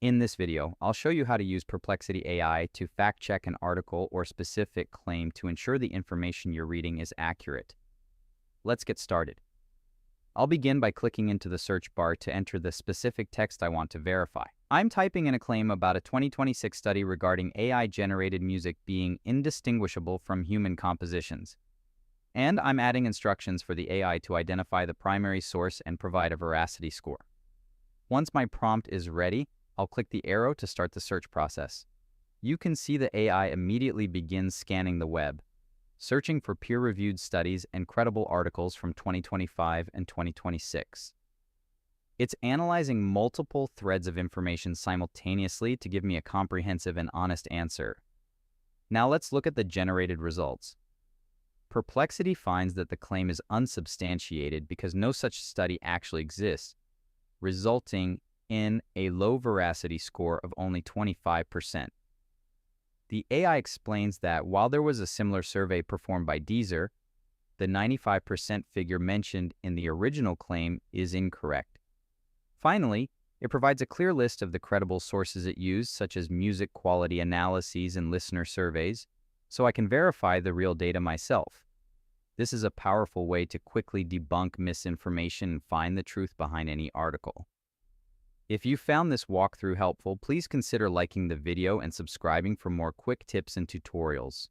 In this video, I'll show you how to use Perplexity AI to fact-check an article or specific claim to ensure the information you're reading is accurate. Let's get started. I'll begin by clicking into the search bar to enter the specific text I want to verify. I'm typing in a claim about a 2026 study regarding AI-generated music being indistinguishable from human compositions. And I'm adding instructions for the AI to identify the primary source and provide a veracity score. Once my prompt is ready, I'll click the arrow to start the search process. You can see the AI immediately begins scanning the web, searching for peer-reviewed studies and credible articles from 2025 and 2026. It's analyzing multiple threads of information simultaneously to give me a comprehensive and honest answer. Now let's look at the generated results. Perplexity finds that the claim is unsubstantiated because no such study actually exists, resulting in a low veracity score of only 25%. The AI explains that while there was a similar survey performed by Deezer, the 95% figure mentioned in the original claim is incorrect. Finally, it provides a clear list of the credible sources it used, such as music quality analyses and listener surveys, so I can verify the real data myself. This is a powerful way to quickly debunk misinformation and find the truth behind any article. If you found this walkthrough helpful, please consider liking the video and subscribing for more quick tips and tutorials.